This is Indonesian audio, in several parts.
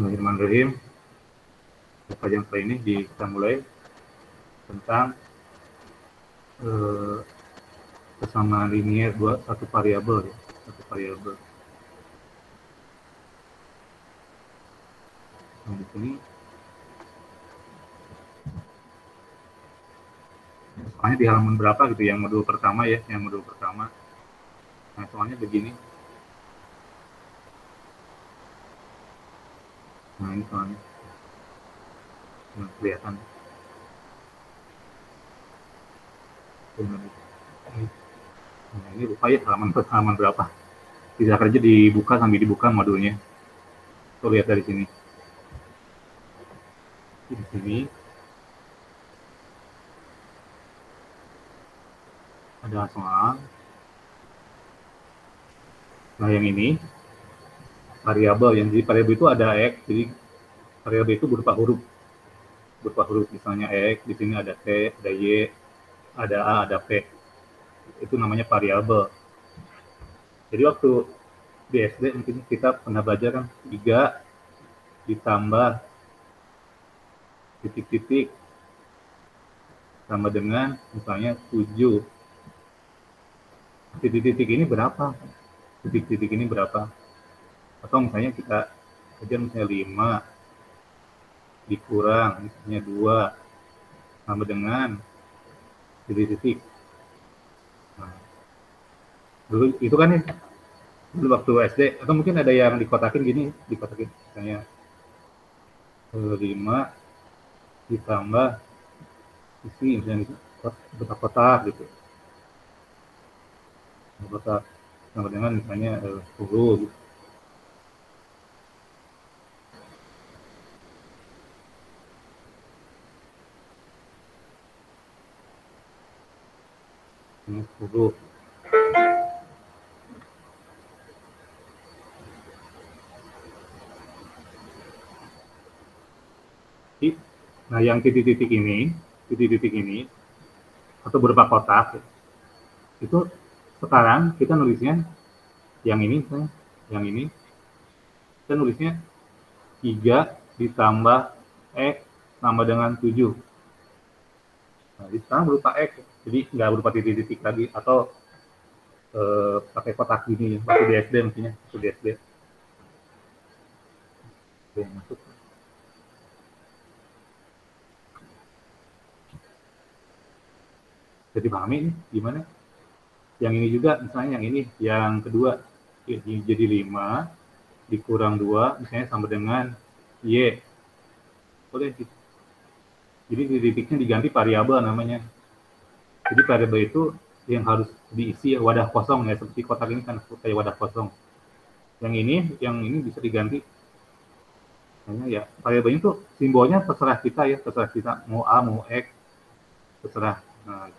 Bismillahirrahmanirrahim. Kajian kali ini kita mulai tentang kesamaan linier satu variabel. Nah, di sini soalnya di halaman berapa gitu, yang modul pertama ya, Nah, soalnya begini. Nah, ini soalnya kelihatan. Nah, ini lupa ya halaman berapa. Bisa kerja dibuka sambil dibuka modulnya. Tuh lihat dari sini. Di sini ada soal. Nah, yang ini variabel, yang jadi variabel itu ada x, jadi variabel itu berupa huruf, misalnya x, di sini ada t, ada y, ada a, ada p, itu namanya variabel. Jadi waktu di SD mungkin kita pernah belajar kan 3 ditambah titik-titik sama dengan misalnya 7. Titik-titik ini berapa? Titik-titik ini berapa? Atau misalnya kita kerja misalnya 5 dikurang misalnya 2 sama dengan titik-titik. Nah, dulu itu kan ya, dulu waktu SD, atau mungkin ada yang dikotakin gini, misalnya 5 ditambah isi misalnya kotak-kotak gitu, kotak sama dengan misalnya 10 gitu. Ini 10. Nah, yang titik-titik ini atau berupa kotak itu sekarang kita nulisnya yang ini, kita nulisnya 3 ditambah x sama dengan 7. Nah, di sekarang berupa x, jadi nggak berupa titik-titik lagi, atau pakai kotak gini ya, waktu di SD mestinya, masuk. Jadi pahami ini gimana? Yang ini juga, misalnya yang ini, yang kedua, jadi 5 dikurang 2, misalnya sama dengan y. Boleh. Jadi titiknya diganti variabel namanya. Jadi variabel itu yang harus diisi wadah kosong ya, seperti kotak ini kan kayak wadah kosong. Yang ini bisa diganti. Misalnya ya, variabel itu simbolnya terserah kita, mau A, mau X, terserah. Nah,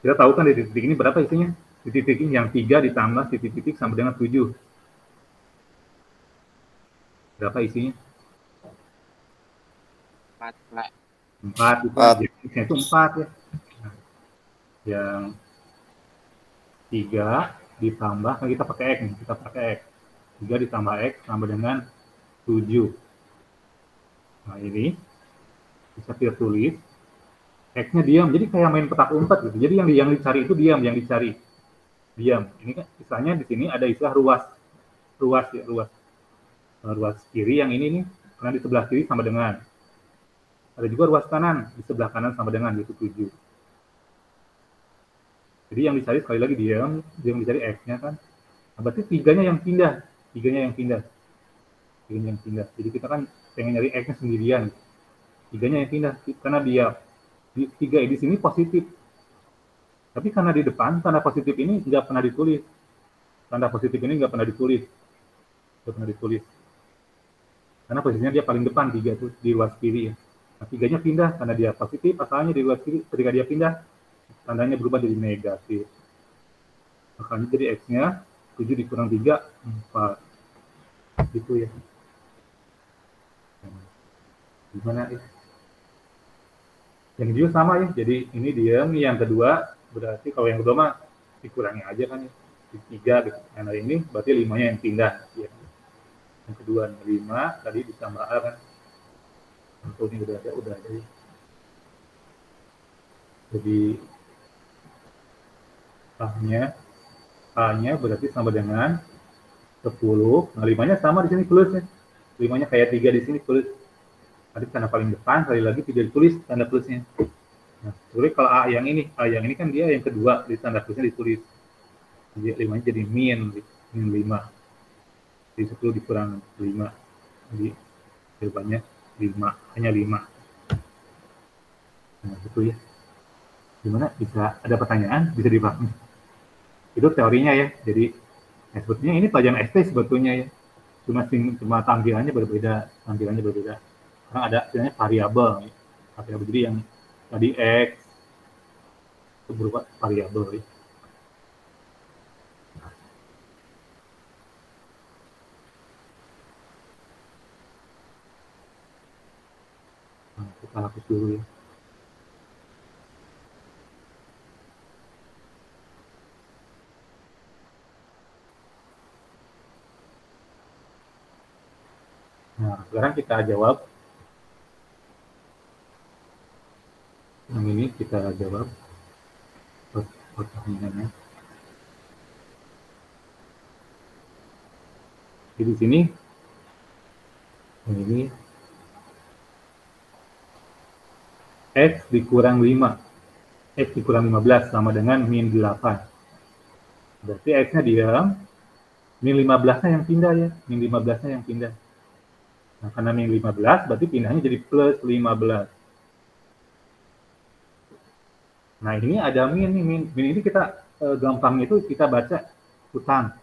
kita tahu kan di titik ini berapa isinya? Di titik ini yang 3 ditambah titik-titik sama dengan 7. Berapa isinya? 4 itu aja. Isinya itu 4 ya. Nah, yang 3 ditambah, kan kita pakai X nih, 3 ditambah X sama dengan 7. Nah, ini bisa kita tulis X-nya diam, jadi kayak main petak umpet gitu. Jadi yang dicari itu diam. Ini kan misalnya di sini ada istilah ruas kiri, yang ini nih, karena di sebelah kiri sama dengan. Ada juga ruas kanan, di sebelah kanan sama dengan, yaitu 7. Jadi yang dicari sekali lagi diam dicari X-nya kan. Nah, berarti tiganya yang pindah. Jadi kita kan pengen nyari X-nya sendirian. Tiganya yang pindah, karena dia 3 di sini positif. Tapi karena di depan tanda positif ini nggak pernah ditulis. Karena posisinya dia paling depan, 3 tuh di ruas kiri ya. Nah, 3-nya pindah karena dia positif, asalnya di ruas kiri. Ketika dia pindah, tandanya berubah jadi negatif. Makanya jadi X-nya 7 dikurang 3, 4. Gitu ya. Gimana ya? Yang juga sama ya, jadi ini diam, yang kedua berarti kalau yang kedua mah dikurangi aja kan ya, 3 gitu. Nah, ini berarti 5-nya yang pindah ya. Yang kedua 5 tadi ditambah A kan. Untuk ini udah ada ya. Jadi A-nya berarti sama dengan 10. Nah, 5-nya sama di sini plus ya. 5-nya kayak 3 di sini plus. Tadi tanda paling depan, kali lagi tidak ditulis tanda plusnya. Nah, sebenarnya kalau A yang ini kan dia yang kedua, di tanda plusnya ditulis. Jadi 5-nya jadi min 5. Jadi 10 dikurang 5. Jadi jawabannya 5, hanya 5. Nah, itu ya. Gimana? Bisa ada pertanyaan? Bisa dipahami? Itu teorinya ya. Jadi sebetulnya ini pelajaran ST sebetulnya ya. Cuma tampilannya berbeda. Karena ada istilahnya variabel. Ya. Variabel jadi yang tadi X itu berupa variabel ya. Nah, kita hapus dulu ya. Nah, sekarang kita jawab. Yang ini kita jawab pertanyaannya. Jadi di sini ini X dikurang 5. X dikurang 15 sama dengan min 8. Berarti X-nya diam, min 15-nya yang pindah ya. Min 15-nya yang pindah. Nah, karena min 15, berarti pindahnya jadi plus 15. Nah, ini ada min nih. Min ini kita gampang itu kita baca hutang.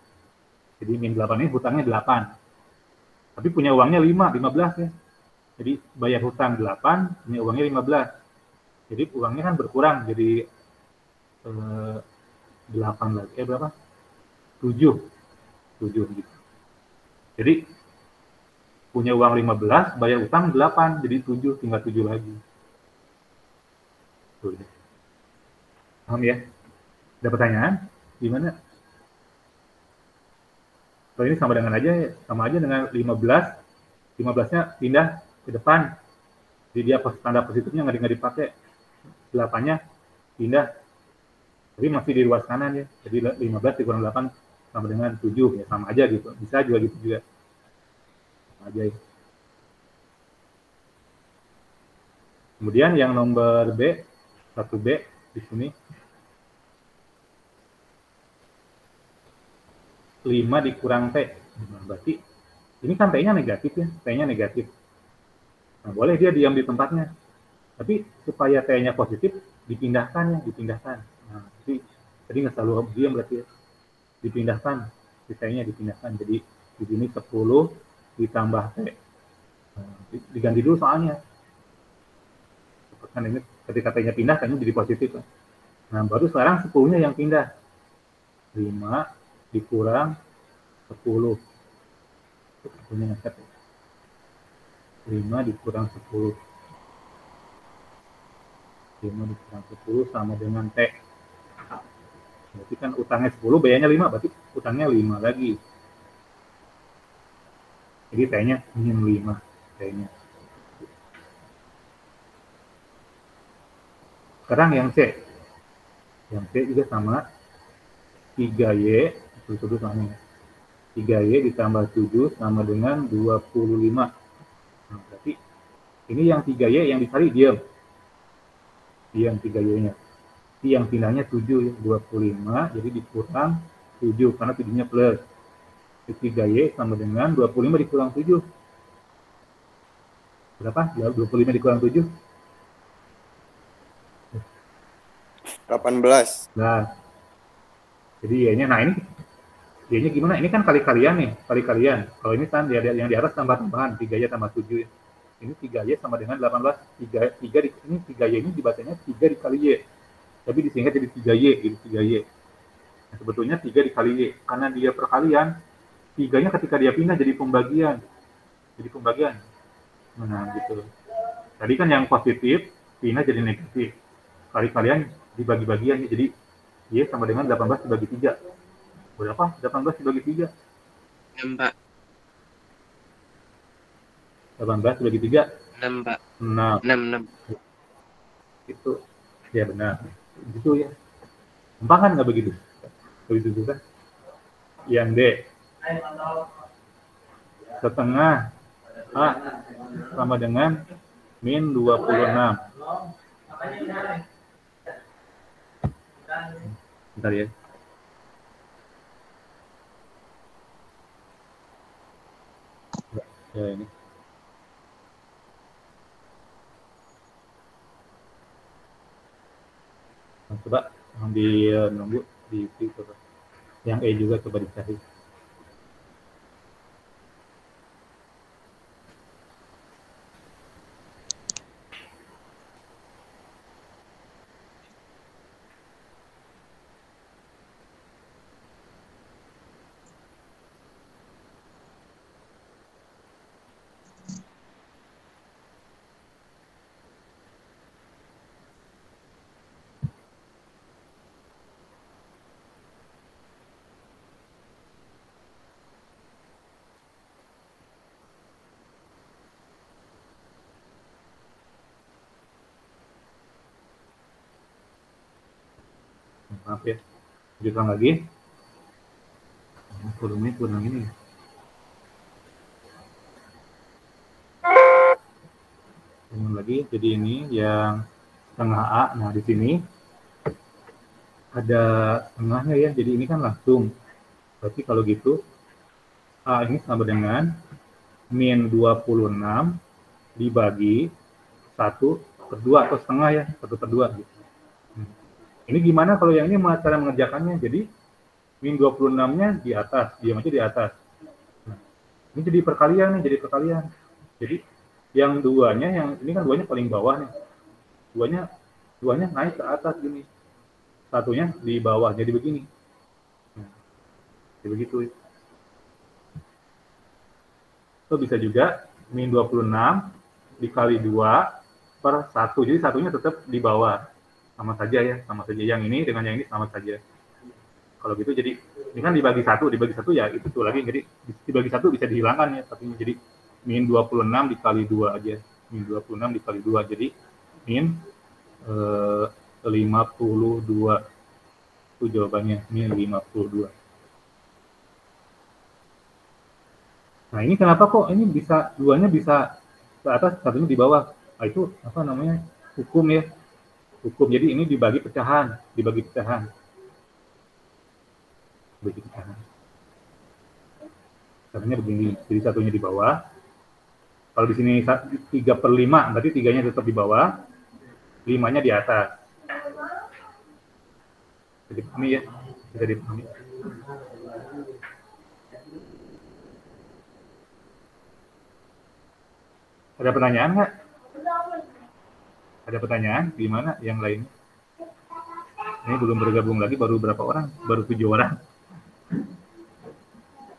Jadi min 8 ini hutangnya 8. Tapi punya uangnya 15 ya. Jadi bayar hutang 8, punya uangnya 15. Jadi uangnya kan berkurang jadi 8 lagi. Berapa? 7 gitu. Jadi punya uang 15, bayar utang 8, jadi 7, tinggal 7 lagi. Tuh. Paham ya? Ada pertanyaan? Gimana? Kalau ini sama aja dengan 15. 15-nya pindah ke depan. Jadi dia tanda positifnya nggak dipakai. 8-nya pindah. Tapi masih di luar kanan ya. Jadi 15 dikurang 8 sama dengan 7 ya, sama aja gitu. Bisa juga gitu juga. Sama aja ya. Kemudian yang nomor B, 1B di sini 5 dikurang T. Nah, berarti ini kan T-nya negatif ya, T-nya negatif. Nah, boleh dia diam di tempatnya. Tapi supaya T-nya positif, dipindahkan. Nah, jadi tadi nggak selalu diam berarti ya. Dipindahkan, T-nya dipindahkan. Jadi di sini 10 ditambah T. Nah, diganti dulu soalnya. Kan ini ketika T-nya pindah, T-nya jadi positif. Nah, baru sekarang 10-nya yang pindah. 5 dikurang 10. 5 dikurang 10. 5 dikurang 10 sama dengan T. Berarti kan utangnya 10, bayarnya 5, berarti utangnya 5 lagi. Jadi T-nya min 5. T-nya. Sekarang yang C. Yang C juga sama. 3Y, itu sama ya. 3Y ditambah 7 sama dengan 25. Nah, berarti ini yang 3Y yang dicari diam. Diam 3Y-nya. Ini yang pindahnya 7 ya, 25, jadi dikurang 7 karena 7-nya plus. 3Y sama dengan 25 dikurang 7. Berapa? 25 dikurang 7? 18. Nah, jadi Y-nya, nah ini Y-nya gimana? Ini kan kali-kalian nih, kali-kalian. Kalau ini kan yang di atas tambah-tambahan, 3Y tambah 7. Ini 3Y sama dengan 18. 3Y ini dibacanya 3 dikali Y. Tapi disingkat jadi 3Y, jadi 3Y. Nah, sebetulnya 3 dikali Y. Karena dia perkalian, 3-nya ketika dia pindah jadi pembagian. Nah, gitu. Tadi kan yang positif, pindah jadi negatif. Kali-kalian dibagi-bagian, jadi Y sama dengan 18 dibagi 3. Berapa? 18 dibagi 3? 6, Pak. 18 dibagi 3? 6, Pak. 6. 6. Itu, ya benar. Gitu ya. Gampang kan nggak begitu? Begitu juga. Yang D. Setengah A sama dengan min 26. Bentar ya. Ya ini. Nah, coba sambil nunggu di coba. Yang E juga coba dicari. Maaf ya. Lanjutkan lagi. Volumenya kurang ini. Ulang lagi. Jadi ini yang setengah A. Nah, di sini ada setengahnya ya. Jadi ini kan langsung. Berarti kalau gitu A ini sama dengan min 26 dibagi 1/2 atau setengah ya. 1/2 gitu. Ini gimana kalau yang ini cara mengerjakannya? Jadi min 26-nya di atas, diam aja di atas. Nah, ini jadi perkalian nih, jadi perkalian. Jadi yang duanya, yang ini kan duanya paling bawah nih. Duanya naik ke atas gini. Satunya di bawah, jadi begini. Nah, jadi begitu. Itu bisa juga min 26 dikali 2/1. Jadi satunya tetap di bawah. Sama saja ya, sama saja. Yang ini dengan yang ini sama saja. Kalau gitu jadi ini kan dibagi satu ya itu tuh lagi, jadi dibagi 1 bisa dihilangkan ya satunya, jadi min 26 dikali 2 aja, min 26 dikali 2 jadi min 52. Itu jawabannya, min 52. Nah ini kenapa kok ini bisa duanya bisa ke atas, satunya di bawah? Nah, itu apa namanya, hukum ya, hukum. Jadi ini dibagi pecahan. Caranya begini, jadi satunya di bawah. Kalau di sini 3/5, berarti 3-nya tetap di bawah, 5-nya di atas. Jadi ini ya, bisa dipahami. Ada pertanyaan nggak? Ada pertanyaan? Gimana yang lain? Ini belum bergabung lagi, baru berapa orang? Baru 7 orang.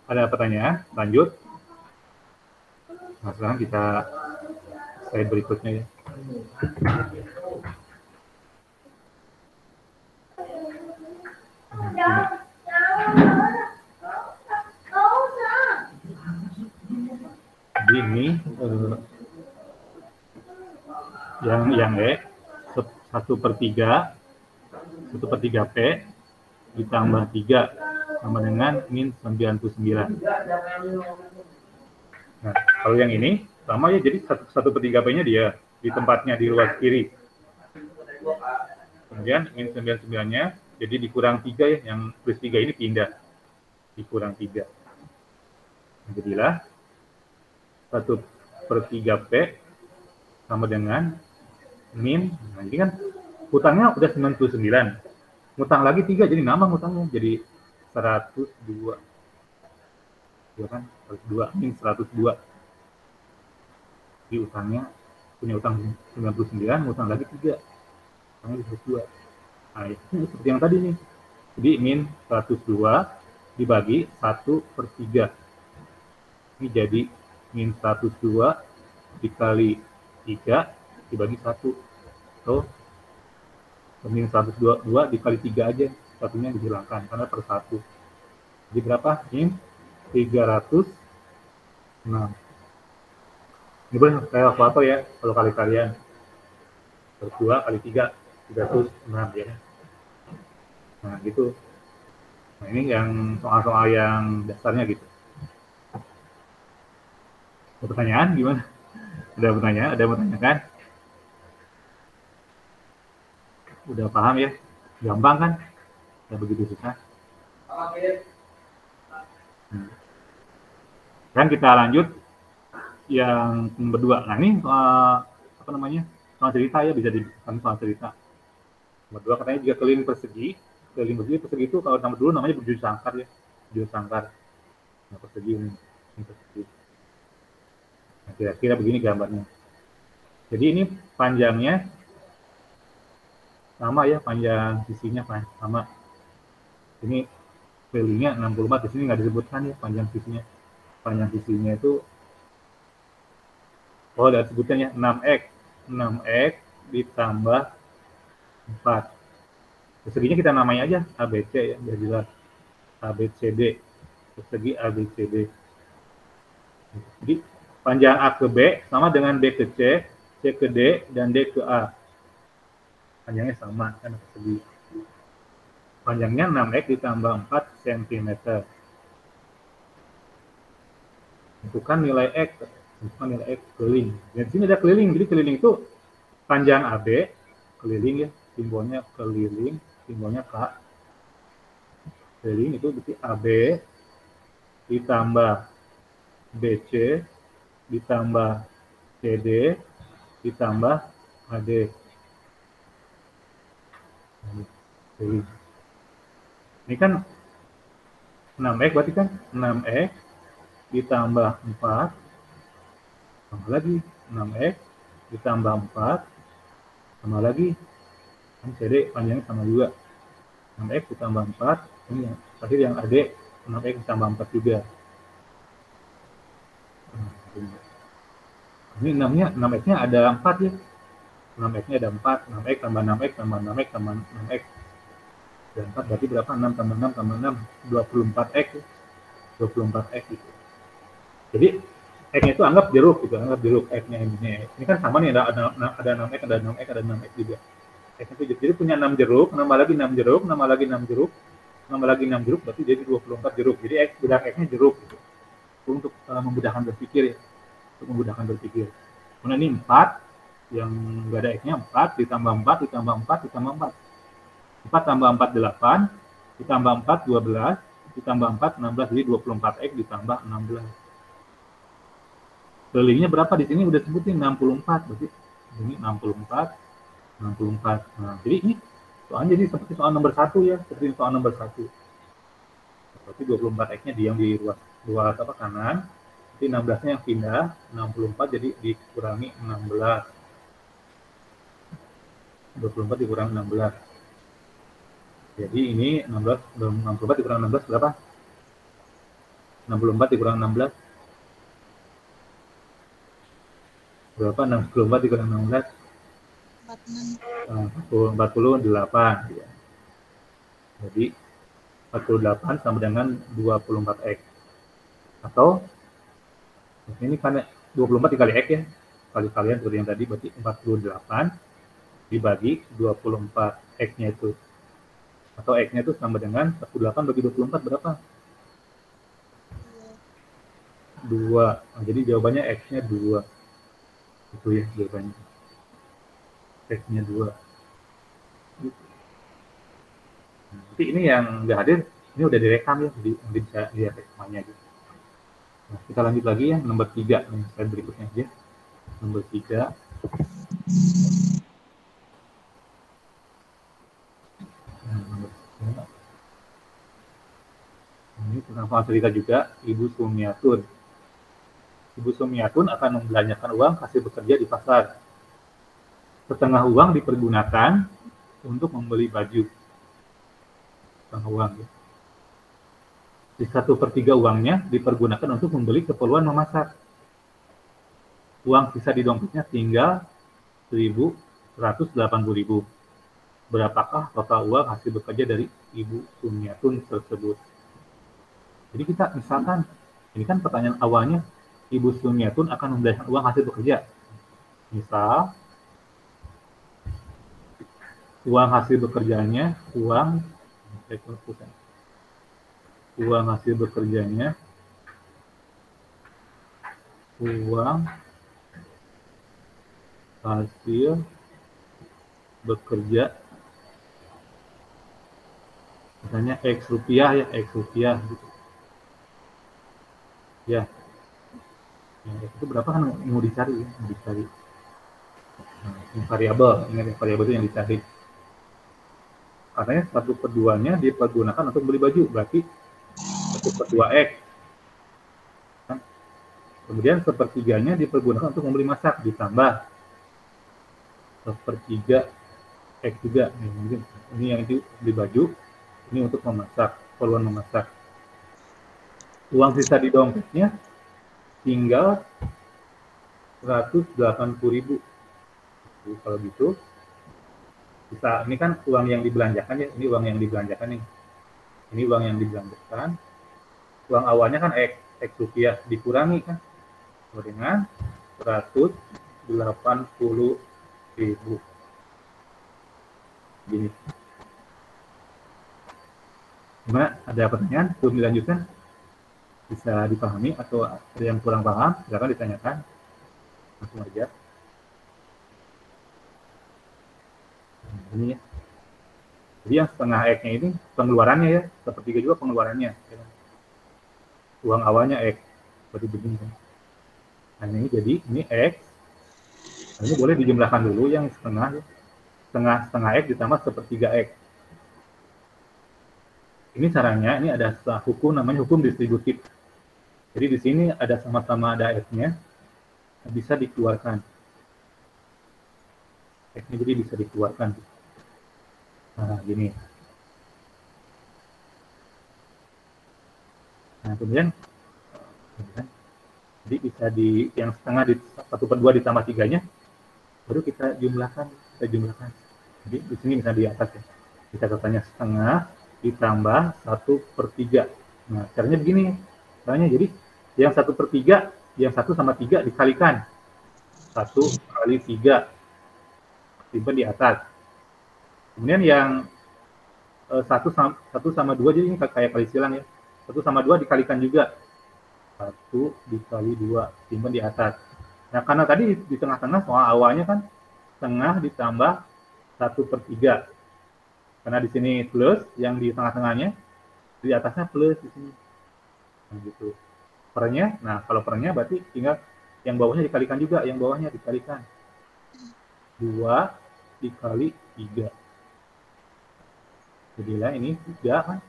Ada pertanyaan? Lanjut. Nah, sekarang kita slide berikutnya ya. Jadi ini yang E 1/3 P ditambah 3 sama dengan min 99. Nah, kalau yang ini sama ya, jadi 1/3 P-nya dia di tempatnya di luar kiri. Kemudian min 99-nya jadi dikurang 3 ya, yang plus 3 ini pindah. Dikurang 3. Nah, jadilah 1/3 P sama dengan min, nah ini kan hutangnya udah 99. Ngutang lagi 3, jadi nambah hutangnya, jadi 102. Ya kan, 102, min 102. Jadi utangnya, punya utang 99, ngutang lagi 3. Utangnya 102. Nah, itu seperti yang tadi nih. Jadi min 102 dibagi 1/3. Ini jadi min 102 dikali 3 dibagi 1. So, min 102 dikali 3 aja, satunya dihilangkan karena per 1. Jadi berapa? Min 306. Ini boleh kayak kalkulator ya, kalau kali kalian. 2 kali 3, 306 ya. Nah, gitu. Nah, ini yang soal-soal yang dasarnya gitu. Ada pertanyaan gimana? Ada pertanyaan? Ada pertanyaan kan? Udah paham ya? Gampang kan? Nggak begitu susah. Kan kita lanjut yang berdua. Nah, ini soal apa namanya? Soal cerita ya, bisa dibuat soal cerita. Berdua katanya jika keliling persegi persegi itu kalau nama dulu namanya berjudul sangkar ya, berjudul sangkar. Nah, persegi ini persegi. Nah, kira-kira begini gambarnya. Jadi ini panjangnya sama ya, panjang sisinya sama. Ini kelilingnya 64, di sini nggak disebutkan ya panjang sisinya. Panjang sisinya itu, oh ada sebutannya 6x. 6x ditambah 4. Perseginya kita namanya aja ABC ya, biar jelas. ABCD. Persegi ABCD. Jadi panjang A ke B sama dengan B ke C, C ke D, dan D ke A. Panjangnya sama kan persegi. Panjangnya 6x ditambah 4 cm. Tentukan nilai X. Tentukan nilai X keliling. Dan di sini ada keliling. Jadi keliling itu panjang AB, keliling ya, simbolnya keliling, simbolnya K. Keliling itu berarti AB ditambah BC ditambah CD ditambah AD. Keliling. Ini kan 6x berarti kan 6x ditambah 4 tambah lagi 6x ditambah 4 sama lagi kan CD panjangnya sama juga 6x ditambah 4 ini yang tadi yang AD 6x ditambah 4 juga. Ini 6x-nya ada 4 ya. 6x-nya ada 4, 6x tambah 6x tambah 6x tambah 6x. Dan 4 berarti berapa? 6 tambah 6 tambah 6, 24x. 24x gitu. Jadi X-nya itu anggap jeruk gitu, anggap jeruk X-nya ini. Ini kan sama nih, ada 6x, ada 6x, ada 6x juga. X-nya itu jadi punya 6 jeruk, nambah lagi 6 jeruk, nambah lagi 6 jeruk, nambah lagi 6 jeruk, berarti jadi 24 jeruk. Jadi bedak X-nya jeruk gitu. Untuk memudahkan berpikir ya. Untuk memudahkan berpikir. Kemudian ini 4, yang nggak ada X-nya 4, ditambah 4, ditambah 4, ditambah 4. 4 tambah 4, 8, ditambah 4, 12, ditambah 4, 16, jadi 24X ditambah 16. Kelilingnya berapa di sini udah sebutin 64, berarti ini 64, 64. Nah, jadi ini soalnya jadi seperti soal nomor 1 ya, seperti soal nomor 1. Berarti 24X-nya diam di ruas apa kanan, nanti 16-nya yang pindah, 64 jadi dikurangi 16. 24 dikurangi 16. Jadi ini 64 dikurangi 16 berapa? 64 dikurangi 16 berapa? 64 dikurangi 16 48 ya. Jadi 48 sama dengan 24x. Atau ini kan 24 dikali x ya. Kali-kalian seperti yang tadi berarti 48 dibagi 24x-nya itu. Atau x-nya itu sama dengan 48 bagi 24 berapa? 2. Nah, jadi jawabannya x-nya 2. Itu ya jawabannya. X-nya 2. Nanti ini yang nggak hadir, ini udah direkam ya, nanti bisa lihat rekamannya gitu. Nah, kita lanjut lagi ya, nomor 3, slide berikutnya aja. Nomor 3. Ini tentang soal cerita juga, Ibu Sumiatun. Ibu Sumiatun akan membelanjakan uang hasil bekerja di pasar. Setengah uang dipergunakan untuk membeli baju. Setengah uang ya. Di 1/3 uangnya dipergunakan untuk membeli keperluan memasak. Uang sisa di dompetnya tinggal 1.180.000. Berapakah total uang hasil bekerja dari Ibu Sumiatun tersebut? Jadi kita misalkan, ini kan pertanyaan awalnya, Ibu Sumiatun akan membelanjakan uang hasil bekerja. Misal, uang hasil bekerjanya, uang hasil bekerjanya, uang hasil bekerja, misalnya X rupiah ya, X rupiah gitu. Ya, itu berapa kan mau dicari ya, mau dicari. Nah, variabel, ingat variabel itu yang dicari. Katanya 1/2-nya dipergunakan untuk beli baju, berarti 1/2 X. Kan? Kemudian 1/3-nya dipergunakan untuk membeli masak, ditambah 1/3 X juga. Ini yang itu beli baju, ini untuk memasak, keperluan memasak. Uang sisa di dompetnya tinggal 180.000. Jadi kalau gitu, bisa, ini kan uang yang dibelanjakan ya, ini uang yang dibelanjakan nih. Ini uang yang dibelanjakan. Uang awalnya kan X rupiah, dikurangi kan dengan 180.000. Gini. Gimana? Ada pertanyaan? Belum dilanjutkan? Bisa dipahami atau ada yang kurang paham? Silakan ditanyakan. Langsung aja. Ini ya. Jadi yang setengah X-nya ini pengeluarannya ya, 1/3 juga pengeluarannya. Uang awalnya X, berarti begini kan. Nah ini jadi ini X. Nah, ini boleh dijumlahkan dulu yang setengah ya. Setengah X ditambah 1/3 X. Ini caranya, ini ada hukum namanya hukum distributif. Jadi di sini ada sama-sama ada X-nya, bisa dikeluarkan. X-nya jadi bisa dikeluarkan. Nah, gini. Nah, kemudian jadi bisa di yang setengah di 1/2 ditambah 3-nya, baru kita jumlahkan. Jadi di sini misalnya di atas ya, kita katanya setengah ditambah 1/3. Nah, caranya begini. Caranya jadi yang 1/3, yang 1 sama 3 dikalikan. 1 kali 3 simpan di atas. Kemudian yang 1 sama 2, jadi ini kayak kali silang ya. 1 sama 2 dikalikan juga. 1 dikali 2 simpan di atas. Nah, karena tadi di tengah-tengah soal awalnya kan setengah ditambah 1/3. Karena di sini plus, yang di tengah-tengahnya, di atasnya plus di sini. Nah, gitu. Pernya, nah kalau pernya berarti tinggal yang bawahnya dikalikan juga, yang bawahnya dikalikan. 2 dikali 3. Jadilah ini 3 kan,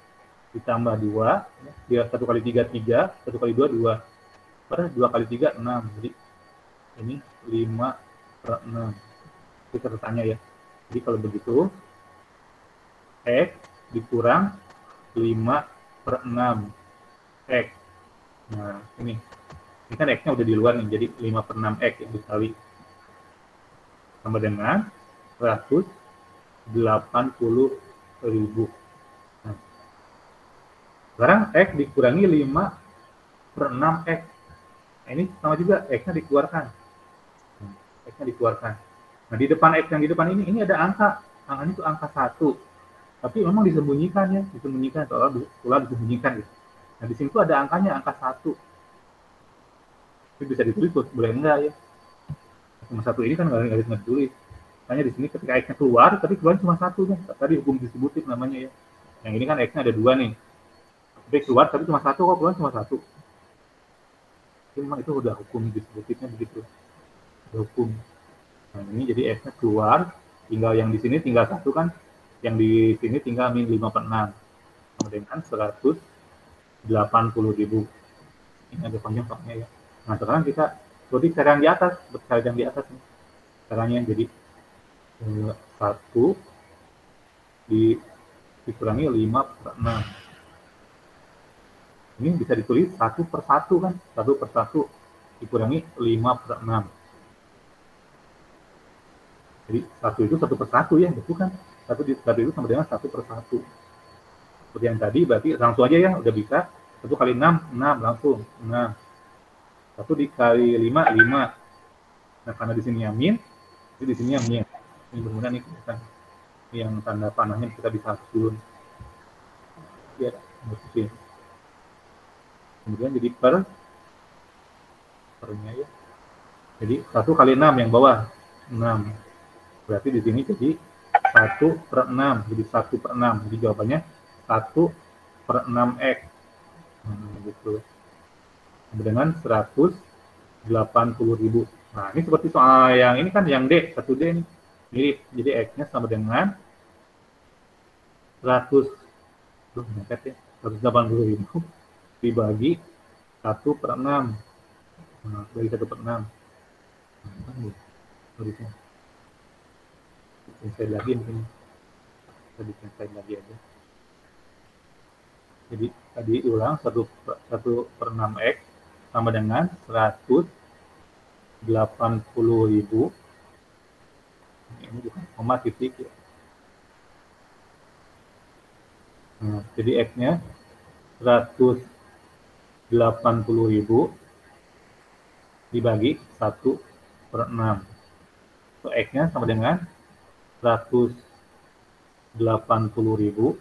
ditambah 2, ya, 1 kali 3, 3, 1 kali 2, 2. Per 2 kali 3, 6. Jadi ini 5/6. Itu catatannya ya. Jadi kalau begitu, X dikurang 5/6 X. Nah, ini kan X-nya udah di luar nih, jadi 5/6 X yang dikali. Sama dengan 180.000. Nah, sekarang X dikurangi 5/6 X. Nah, ini sama juga, X-nya dikeluarkan. X-nya dikeluarkan. Nah, di depan X yang di depan ini ada angka. Angkanya itu angka 1. Tapi memang disembunyikan ya, seolah disembunyikan gitu. Nah, di sini tuh ada angkanya, angka 1. Itu bisa ditulis, boleh enggak ya. Cuma 1 ini kan nggak harus ditulis. Makanya di sini ketika X-nya keluar, tapi keluar cuma 1 kan. Tadi hukum distributif namanya ya. Yang ini kan X-nya ada 2 nih. Tapi keluar tapi cuma 1, kok keluar cuma 1. Jadi memang itu udah hukum distributifnya begitu. Udah hukum. Nah, ini jadi X-nya keluar, tinggal yang di sini tinggal 1 kan. Yang di sini tinggal min 5/6. Sama dengan 180.000. Ini ada panjang-panjangnya ya. Nah, sekarang kita seperti cara yang di atas, nih. Caranya jadi 1 dikurangi 5/6. Ini bisa ditulis 1/1 kan. 1/1 dikurangi 5/6. Jadi 1 itu 1/1 ya, betul kan? 1 itu sama dengan 1/1. Seperti yang tadi, berarti langsung aja ya, udah bisa. 1 kali 6, 6 langsung. 6. 1 dikali 5, 5. Nah, karena di sini yang min, jadi di sini yang min. Ini berguna nih, kan yang tanda panahnya kita bisa turun. Ya, bersih. Kemudian jadi pernya ya. Jadi 1 kali 6 yang bawah, 6. Berarti di sini jadi 1/6, jadi 1/6. Jadi jawabannya 1/6x. Gitu. Dengan 180.000. Nah, ini seperti soal yang ini kan yang D, 1D ini mirip. Jadi X-nya sama dengan 180.000 dibagi 1/6. Nah, bagi 1/6. Bikin lagi mungkin. Kita bikin slide lagi aja. Jadi tadi ulang 1/6x sama dengan 180.000. Ini bukan koma, titik ya. Nah, jadi X-nya 180.000 dibagi 1/6. So, X-nya sama dengan 180.000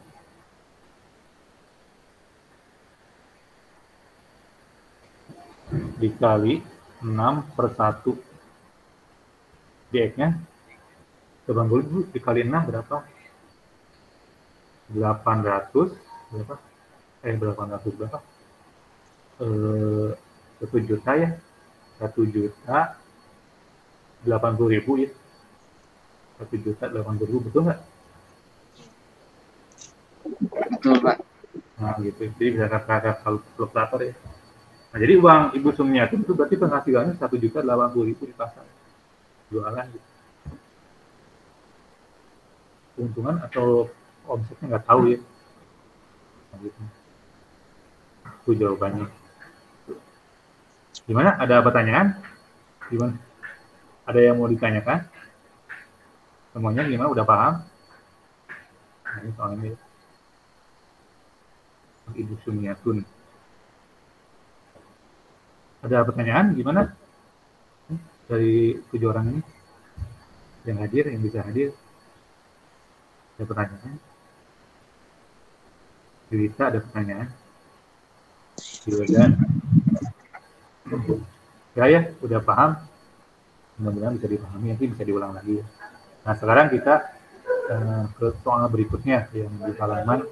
dikali 6/1. Di X-nya 80.000 dikali 6 berapa? 800 berapa? 800 berapa? 1 juta ya. 1.080.000 ya. 1.080.000, betul nggak? Betul, Pak. Nah, gitu. Jadi bisa kakak kalkulator ya. Nah, jadi uang Ibu Sumiati itu berarti penghasilannya 1.080.000 di pasar. Jualan gitu. Keuntungan atau omsetnya nggak tahu ya. Nah, gitu. Itu jawabannya. Gimana? Ada pertanyaan? Gimana? Ada yang mau ditanyakan? Semuanya gimana? Udah paham? Nah, ini soal ini. Ibu Sumiatun. Ada pertanyaan? Gimana? Dari 7 orang ini? Yang hadir, yang bisa hadir? Ada pertanyaan? Cerita ada pertanyaan? Silakan. Ya, udah paham? Mudah-mudahan bisa dipahami, nanti bisa diulang lagi. Nah, sekarang kita ke soal berikutnya yang di halaman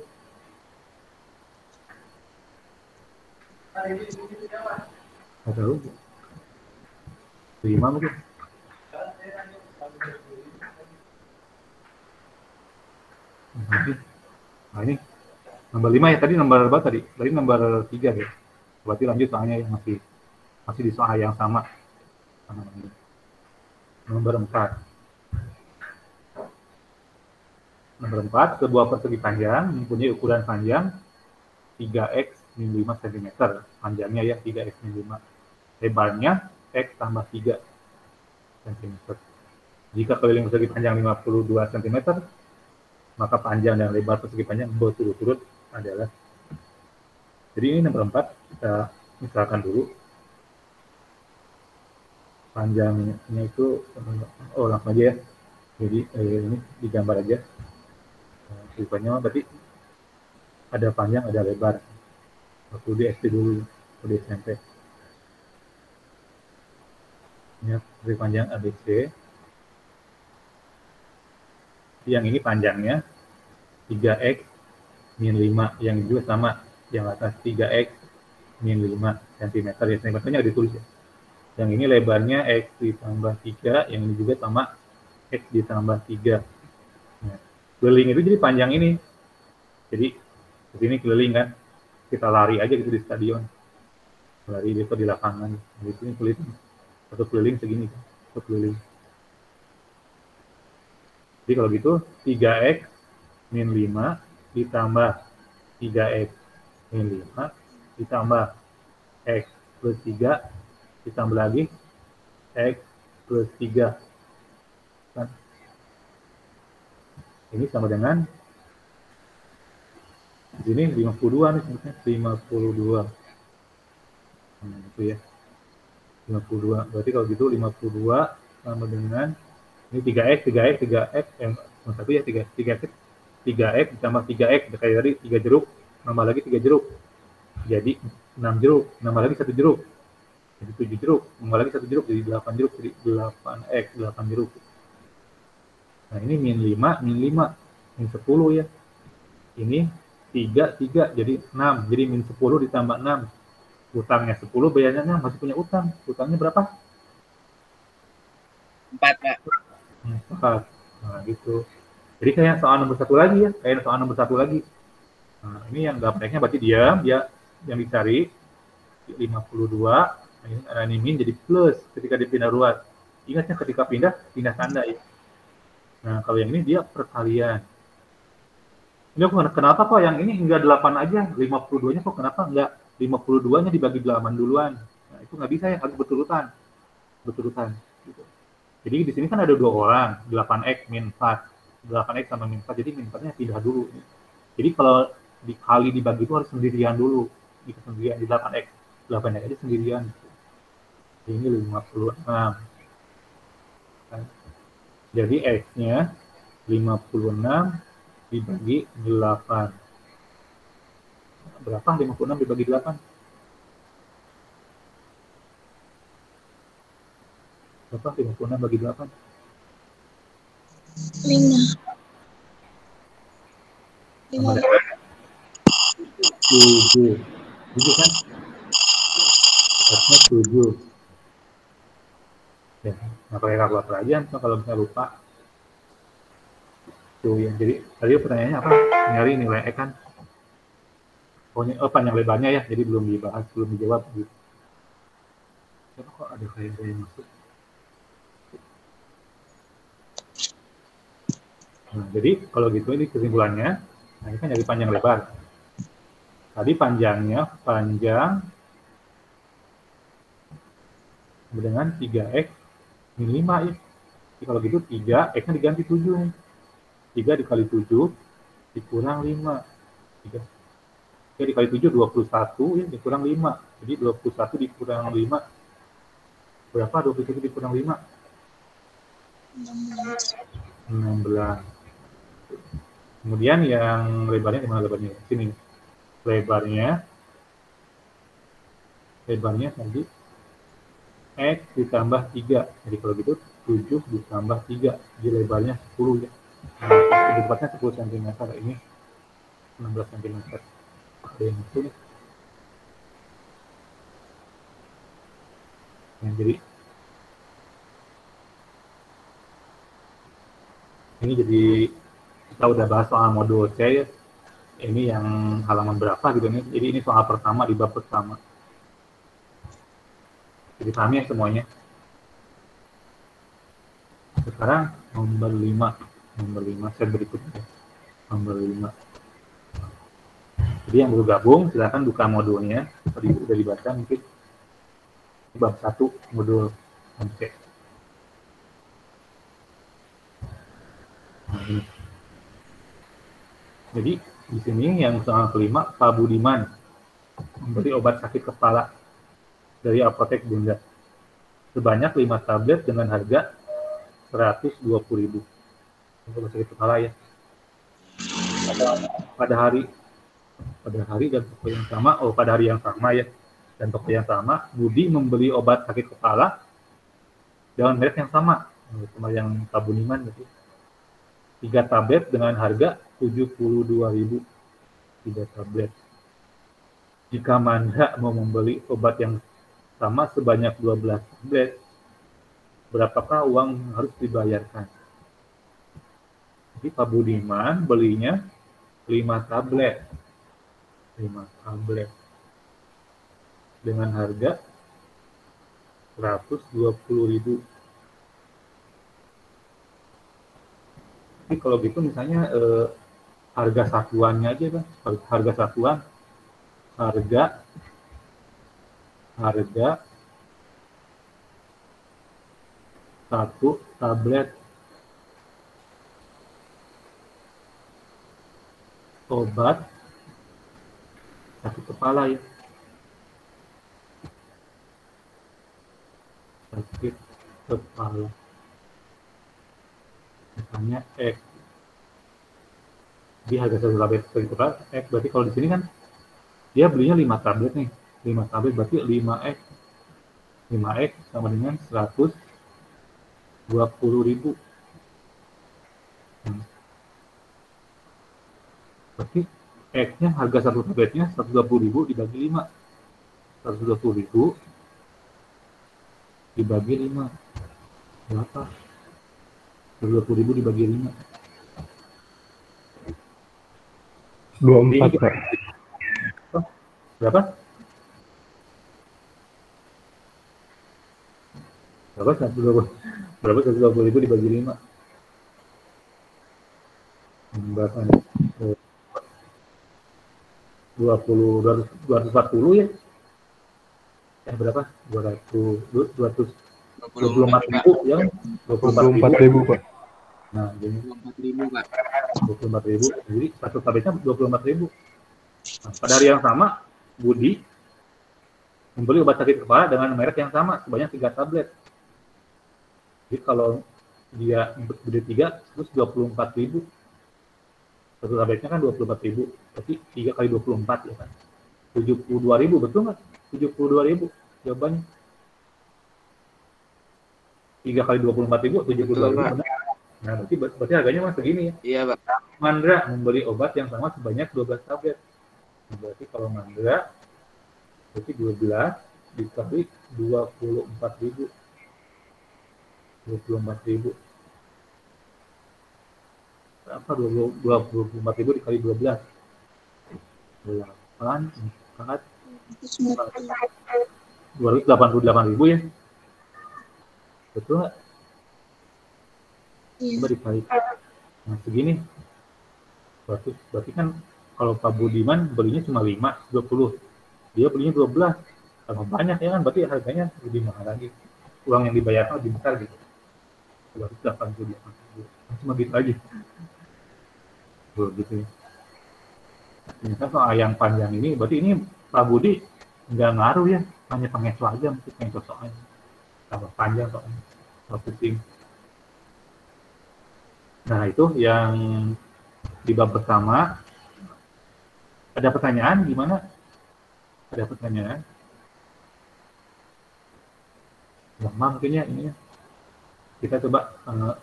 tahu 5 mungkin. Nah, ini nomor 5 ya, tadi nomor berapa tadi? Tadi nomor 3 ya. Berarti lanjut soalnya yang masih di soal yang sama. Nomor 4. Nomor 4, sebuah persegi panjang mempunyai ukuran panjang 3x min 5 cm. Panjangnya ya 3x min 5. Lebarnya x tambah 3 cm. Jika keliling persegi panjang 52 cm, maka panjang dan lebar persegi panjang berturut-turut adalah. Jadi ini nomor 4, kita misalkan dulu. Panjangnya itu, langsung aja ya. Jadi ini digambar aja. Rupanya berarti ada panjang, ada lebar. Waktu di SD dulu, waktu di SMP. Ini persegi panjang ABC. Yang ini panjangnya 3x min 5, yang juga sama, yang atas 3x min 5 cm ya, cm-nya ditulis ya. Yang ini lebarnya x ditambah 3, yang ini juga sama x ditambah 3. Nah, keliling itu jadi panjang ini. Jadi di sini keliling kan, kita lari aja gitu di stadion. Lari gitu di lapangan. Di sini keliling. Satu keliling segini, satu keliling. Jadi kalau gitu 3x min 5 ditambah 3x min 5 ditambah x plus 3 ditambah lagi x plus 3. Kan? Ini sama dengan di sini 52 nih, 52. Itu ya. 52. Berarti kalau gitu 52 sama dengan ini 3x, 3x, 3x, satu ya 3x ditambah 3x, kayak tadi 3 jeruk, nambah lagi 3 jeruk. Jadi 6 jeruk, nambah lagi 1 jeruk. Jadi 7 jeruk, nambah lagi 1 jeruk, jadi 8 jeruk, jadi 8x, 8 jeruk. Nah ini min 5, min 10 ya. Ini 3, 3, jadi 6, jadi min 10 ditambah 6. Utangnya 10, bayarnya masih punya utang. Utangnya berapa? 4, Pak. 4. Nah gitu. Jadi kayak soal nomor 1 lagi ya, kayak soal nomor 1 lagi. Nah ini yang gampangnya berarti dia yang dicari 52, ini min jadi plus ketika dipindah ruas. Ingatnya ketika pindah tanda ya. Nah kalau yang ini dia perkalian. Ini kenapa kok yang ini enggak 8 aja, 52-nya kok kenapa enggak 52-nya dibagi 8 duluan? Nah itu nggak bisa ya, harus beturutan. Gitu. Jadi di sini kan ada 2 orang, 8x min 4. 8x sama min 4, jadi min 4-nya pindah dulu. Jadi kalau dikali dibagi itu harus sendirian dulu. Di 8x. 8x aja sendirian. Ini 56. Jadi x-nya 56 dibagi 8. Berapa 56 dibagi 8? Berapa 56 bagi 8? 5. 7. 7 kan? X-nya 7. Ya, nah pakai kalkulator aja kalau misalnya lupa. Tuh ya, jadi tadi pertanyaannya apa? Nyari nilai X kan? Panjang lebarnya ya, jadi belum dibahas, belum dijawab gitu. Kenapa kok ada kayak masuk? Nah, jadi kalau gitu ini kesimpulannya, nah ini kan nyari panjang lebar. Tadi panjang dengan 3x min 5 ya. Jadi kalau gitu 3, x-nya diganti 7. 3 dikali 7 dikurang 5. 3 dikali 7, 21 ya, dikurang 5. Jadi 21 dikurang 5. Berapa 21 dikurang 5? 16. Kemudian yang lebarnya di mana lebarnya? Sini. Lebarnya tadi x ditambah 3. Jadi kalau gitu 7 ditambah 3. Jadi lebarnya 10 ya. Nah, debatnya 10 cm. Ini 16 cm. Ada yang itu nih. Nah, jadi ini jadi kita udah bahas soal modul C ya. Ini yang halaman berapa gitu nih. Jadi ini soal pertama di bab pertama. Jadi paham ya semuanya. Sekarang nomor 5 set berikutnya. Nomor 5. Jadi yang baru gabung silakan buka modulnya. Tadi udah dibaca mungkin. Bab 1 modul C. Nah, ini. Jadi di sini yang soal kelima, Pak Budiman memberi obat sakit kepala dari apotek Bunda sebanyak 5 tablet dengan harga 120.000 untuk sakit kepala ya. Pada hari dan toko yang sama, pada hari yang sama ya, dan toko yang sama, Budi membeli obat sakit kepala dengan merek yang sama yang Pak Budiman gitu. 3 tablet dengan harga 72.000. 3 tablet. Jika Mandra mau membeli obat yang sama sebanyak 12 tablet, berapakah uang yang harus dibayarkan? Jadi Pak Budiman belinya 5 tablet. 5 tablet. Dengan harga 120.000. Jadi kalau gitu misalnya harga satuannya aja kan, harga satuan, harga 1 tablet obat sakit kepala ya. sakit kepala. Misalnya X. Di harga satu tablet sakit kepala X. Berarti kalau di sini kan dia belinya 5 tablet nih. 5 tablet berarti 5X. 5X sama dengan 120.000. Berarti X-nya harga satu tabletnya 120.000 dibagi 5. 120.000 dibagi 5. Berapa? 120.000 dibagi 5. 24, Pak. Oh, berapa? Berapa 120.000 dibagi 5? Berapa nih? 240 ya? Berapa? 224.000 ya? 24.000, Pak. Nah, jadi 24.000, Pak. 24.000. Jadi satu tabletnya 24.000. Nah, pada hari yang sama, Budi membeli obat sakit kepala dengan merek yang sama sebanyak 3 tablet. Jadi kalau dia beli 3, terus 24.000. Satu tabletnya kan 24.000. Berarti 3 kali 24 ya kan? 72.000, betul nggak? 72.000 jawabannya. 3 kali 24.000, 72.000 benar. Nah, berarti harganya masih segini ya? Iya, Pak. Mandra membeli obat yang sama sebanyak 12 tablet. Berarti kalau Mandra, berarti 12 dikali 24.000. 24.000. Berapa? 24.000 dikali 12. 8, 4, 288.000 ya? Betul nggak? Coba dikali. Nah, segini. Berarti kan kalau Pak Budiman belinya cuma 5, 20. Dia belinya 12. Sama banyak ya kan, berarti harganya lebih mahal lagi. Uang yang dibayarkan lebih besar gitu. 288.000. Cuma gitu aja. Gitu ya. Ternyata soal yang panjang ini, berarti ini Pak Budi nggak ngaruh ya, hanya pengeco aja, mungkin pengeco soalnya. Tambah panjang soalnya, pusing. Nah, itu yang di bab pertama. Ada pertanyaan gimana? Ada pertanyaan? Lama mungkin ya ini ya. Kita coba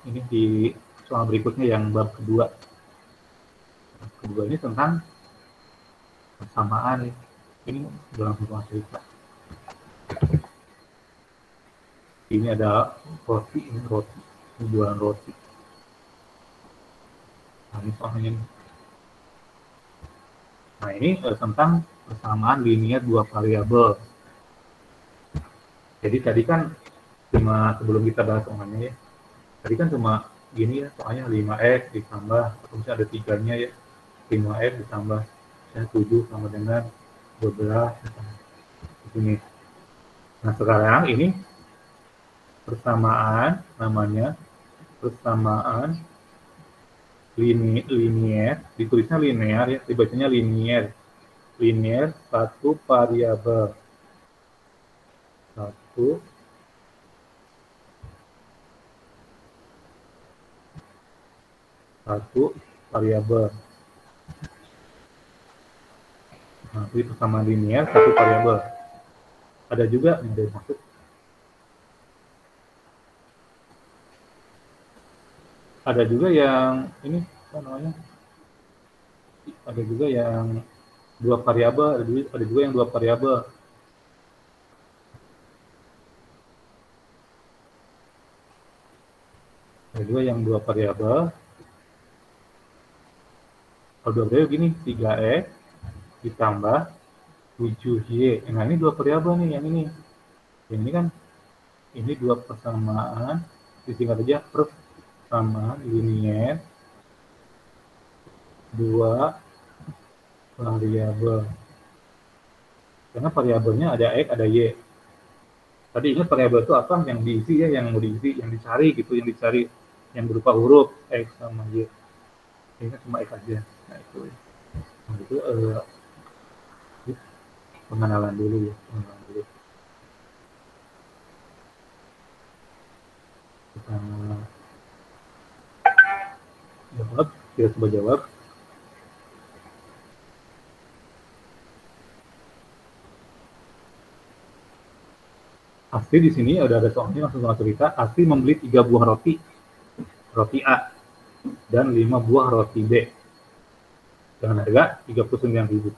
ini di soal berikutnya yang bab kedua. Kedua ini tentang persamaan ya. Ini dalam semua cerita. Ini ada roti, ini jualan roti. Nah, ini soalnya ini. Nah, ini tentang persamaan linear dua variabel. Jadi tadi kan cuma sebelum kita bahas soalnya ya. Tadi kan cuma gini ya, soalnya 5x ditambah, atau misalnya ada 3-nya ya. 5x ditambah 7 sama dengan 12. Ini. Nah, sekarang ini persamaan namanya persamaan linear, ditulisnya linear ya, dibacanya linear satu variabel, satu variabel. Nah, ini persamaan linear satu variabel. Ada juga yang dari maksud. Ada juga yang ini apa namanya? Ada juga yang dua variabel, ada juga yang dua variabel. Ada juga yang dua variabel. Kalau dua variabel gini, 3x ditambah 7y. Nah, ini dua variabel nih, yang ini. Yang ini kan ini dua persamaan, disingkat aja persamaan linear dua variabel. Karena variabelnya ada x, ada y. Tadi ingat variabel itu apa? Yang diisi ya, yang mau diisi, yang dicari gitu, yang dicari yang berupa huruf x sama y. Ingat cuma x aja. Nah, itu. Nah, itu pengenalan dulu ya, pengenalan dulu. Jawab, kita coba jawab. Asri di sini ada soalnya langsung sama cerita. Asri membeli 3 buah roti A dan 5 buah roti B dengan harga 39.000.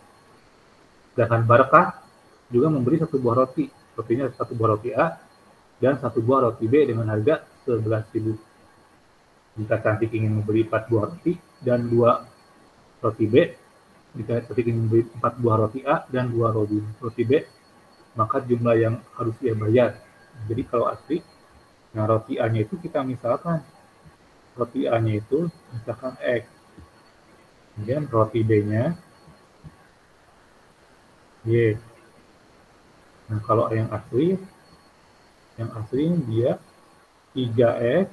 Sedangkan Barkah juga membeli 1 buah roti, rotinya 1 buah roti A dan 1 buah roti B dengan harga 11.000. Jika Cantik ingin membeli 4 buah roti dan 2 roti B, jika Cantik ingin membeli 4 buah roti A dan 2 roti B, maka jumlah yang harus ia bayar. Jadi kalau Asri, nah roti A-nya itu kita misalkan, roti A-nya itu misalkan X, kemudian roti B-nya Y. Nah kalau yang Asri dia 3X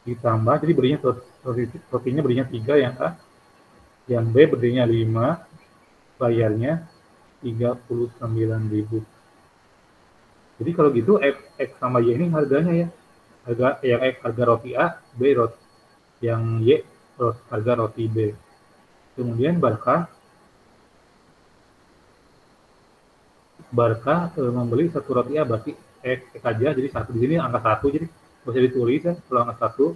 ditambah, jadi berinya rotinya berinya 3 yang A, yang B berinya 5, bayarnya 39.000. Jadi kalau gitu X sama Y ini harganya ya. Yang X harga roti A, B yang Y harga roti B. Kemudian Barkah membeli 1 roti A, berarti X aja, jadi 1 di sini angka 1, jadi nggak usah ditulis ya. Kalau angka 1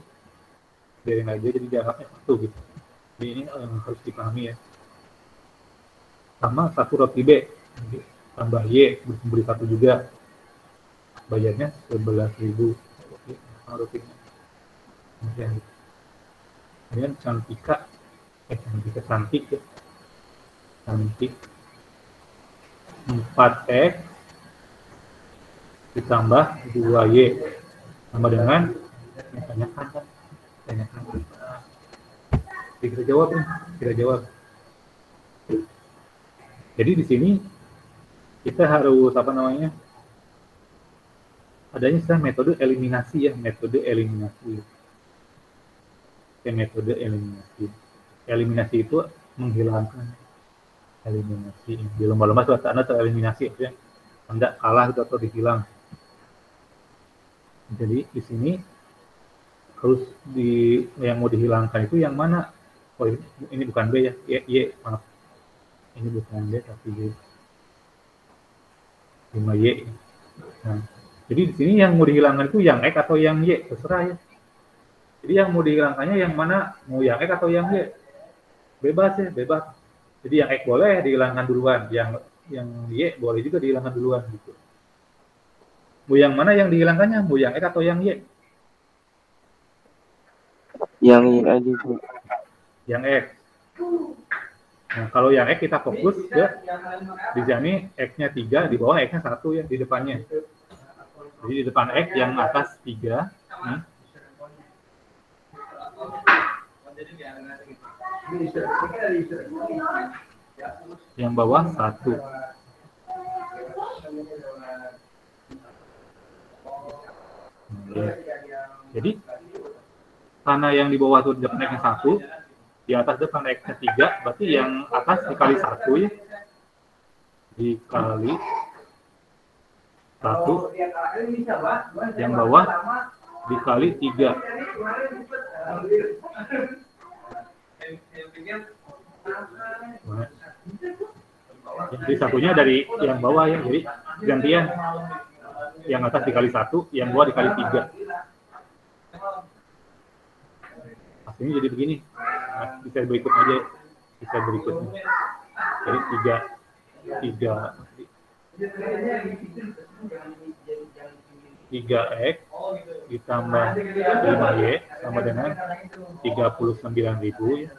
biarin aja, jadi dianggapnya 1 gitu. Jadi ini harus dipahami ya. Sama 1 roti B tambah Y beli 1 juga, bayarnya 11.000 rotinya. Kemudian Cantik ya. Cantik 4X ditambah 2Y sama dengan tanyakan. Kita jawab. Jadi di sini kita harus adanya istilah metode eliminasi ya, metode eliminasi. Eliminasi itu menghilangkan. Eliminasi di lomba-lomba suatu Anda tereliminasi ya. Anda kalah atau dihilang. Jadi di sini harus yang mau dihilangkan itu yang mana? Oh ini bukan B ya, Y, maaf. Ini bukan B tapi Y. 5Y. Nah, jadi di sini yang mau dihilangkan itu yang X atau yang Y, terserah ya. Jadi yang mau dihilangkannya yang mana? Mau yang X atau yang Y? Bebas ya, bebas. Jadi yang X boleh dihilangkan duluan, yang Y boleh juga dihilangkan duluan gitu. Mau yang mana yang dihilangkannya? Mau yang X atau yang Y? Yang Y aja. Yang X. Nah, kalau yang X kita fokus ya, di sini X-nya 3, di bawah X-nya 1 ya, di depannya. Jadi di depan X yang atas 3. Yang bawah 1. Jadi karena yang di bawah itu depan X-nya 1, di atas depan X-nya 3, berarti yang atas dikali 1 ya. Dikali 1, yang bawah dikali 3. Jadi satunya dari yang bawah ya, jadi gantian. Yang atas dikali 1, yang bawah dikali 3. Hasilnya jadi begini. Nah, bisa berikut aja, bisa berikutnya. Jadi 3X ditambah 5Y sama dengan 39.000 ya.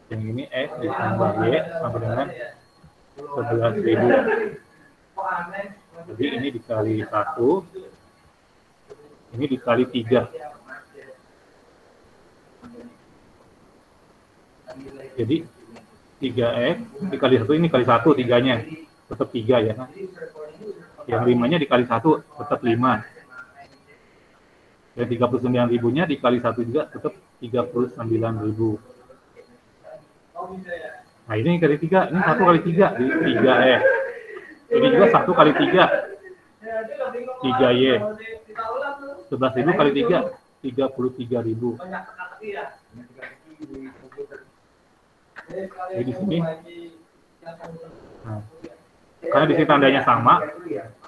Yang ini X ditambah Y sama dengan 11.000. Jadi ini dikali 1, ini dikali 3. Jadi 3X dikali 1, ini kali 1, 3-nya tetap 3 ya. Yang 5-nya dikali 1 tetap 5. Dan 39.000-nya dikali 1 juga tetap 39.000. Nah ini kali 3, ini 1 kali 3, 3X. Ini juga 1 kali 3, 3Y. 11.000 kali 3, 33.000. Jadi di sini, nah, karena di sini tandanya sama,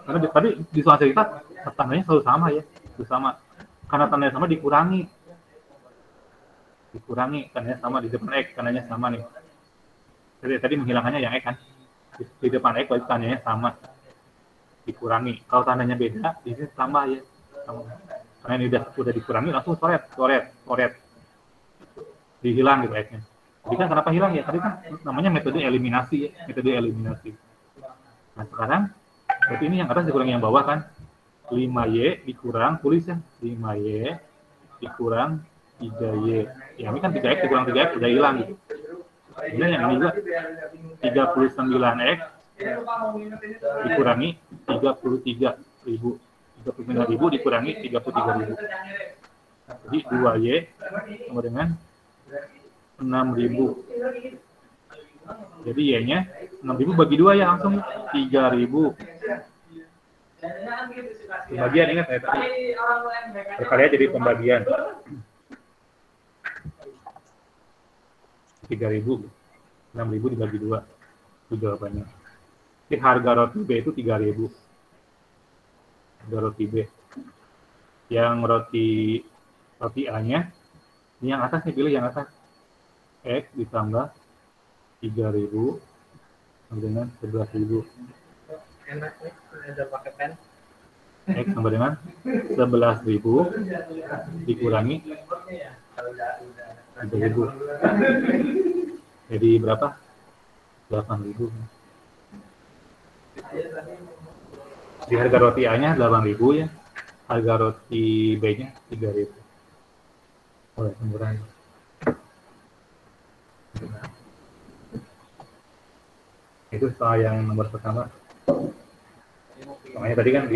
karena tadi di soal cerita tandanya selalu sama ya, selalu sama. Karena tandanya sama dikurangi, tandanya sama di depan X, tandanya sama nih. Tadi menghilangkannya yang X kan, di depan X berarti tandanya sama, dikurangi. Kalau tandanya beda, di sini sama ya, sama. Karena ini udah dikurangi langsung coret, dihilang gitu X-nya. Jadi kan kenapa hilang ya? Tadi kan namanya metode eliminasi ya, metode eliminasi. Nah sekarang berarti ini yang atas dikurangi yang bawah kan, 5Y dikurang, tulis ya, 5Y dikurang 3Y. Ya ini kan 3X dikurang 3X udah hilang gitu. Kemudian yang ini juga 39X dikurangi 33.000. 39.000 dikurangi 33.000. Jadi 2Y sama dengan 6.000. Jadi Y-nya 6.000 bagi 2 ya langsung 3.000. Pembagian ingat ya tadi. Berkarya jadi pembagian. 3.000. 6.000 dibagi 2. Itu jawabannya. Jadi harga roti B itu 3.000. Harga roti B. Yang roti A-nya, ini yang atas nih, pilih yang atas. X ditambah 3.000 dengan 11.000. Enak nih, ada pakai pen. X sama dengan 11.000 dikurangi 3.000. Jadi berapa? 8.000. Di harga roti A-nya 8.000 ya. Harga roti B-nya 3.000. Oleh pengurangan. Itu soal yang nomor pertama. Makanya tadi kan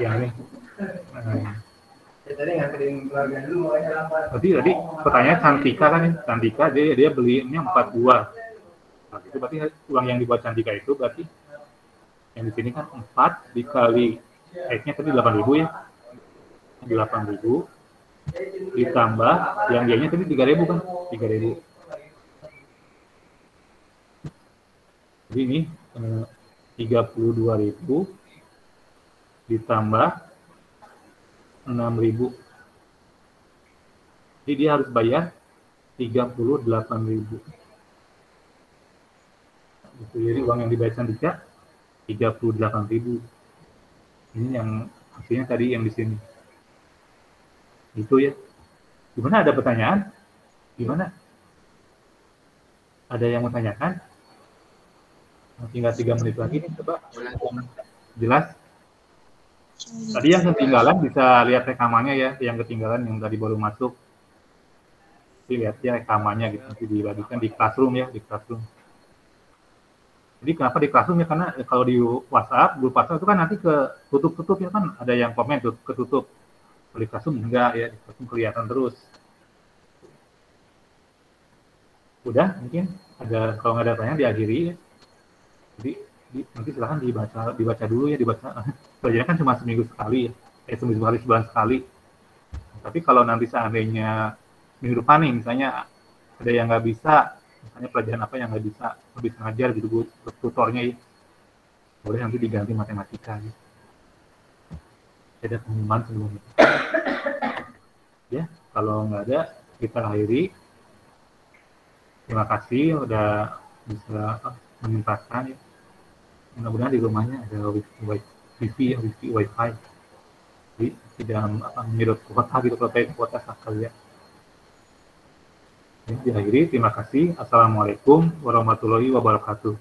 yang ini. Tadi nganterin keluarga dulu. Tadi pertanyaan Cantika kan, Cantika dia belinya 4 buah. Nah, itu berarti uang yang dibuat Cantika itu berarti yang di sini kan 4 dikali X-nya tadi 8.000 ya. 8.000 ditambah yang Y-nya tadi 3.000 kan, 3.000. Jadi ini 32.000 ditambah 6.000. Jadi dia harus bayar 38.000. Jadi uang yang dibayar Cantika 38.000. Ini yang hasilnya tadi yang di sini. Itu ya. Gimana, ada pertanyaan? Gimana? Ada yang mau tanyakan? Tinggal 3 menit lagi nih, coba. Jelas? Tadi yang ketinggalan bisa lihat rekamannya ya, yang ketinggalan yang tadi baru masuk. Lihat ya rekamannya gitu, nanti dibagikan di Classroom ya, di Classroom. Jadi kenapa di Classroom ya, karena kalau di WhatsApp, grup WhatsApp itu kan nanti ketutup ya kan, ada yang komen tuh ketutup. Kalau di Classroom enggak ya, di Classroom kelihatan terus. Udah, mungkin ada, kalau nggak ada pertanyaan diakhiri ya. Jadi nanti silahkan dibaca dulu ya, dibaca. Pelajaran kan cuma seminggu sekali ya, seminggu sekali, sebulan sekali. Tapi kalau nanti seandainya minggu depan nih, misalnya ada yang nggak bisa, misalnya pelajaran apa yang nggak bisa, lebih ngajar gitu bu, tutornya ya, boleh nanti diganti matematika ya. Ada pengumuman sebelumnya. Ya, kalau nggak ada, kita akhiri. Terima kasih udah bisa menyempatkan ya. Mudah-mudahan di rumahnya ada wifi, jadi tidak menyedot kuota gitu, kalau kayak kuota sakal ya. Diakhiri, terima kasih. Assalamualaikum warahmatullahi wabarakatuh.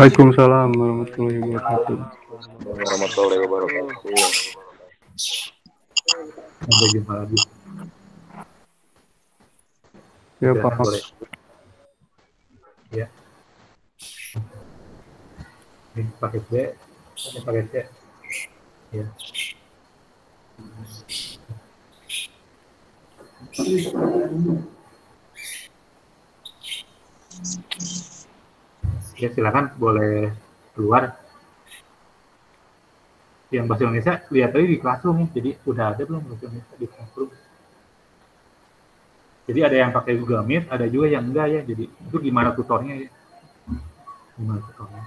Waalaikumsalam warahmatullahi wabarakatuh. Warahmatullahi wabarakatuh. Sampai jumpa lagi. Ya Pak. Boleh. Ya. Ini pakai C, ini pakai C. Ya. Ya silakan boleh keluar. yang bahasa Indonesia lihat tadi di Classroom nih, jadi udah ada belum bahasa Indonesia di Classroom. Jadi ada yang pakai Google Meet, ada juga yang enggak ya. Jadi itu gimana tutornya ya? Gimana tutornya?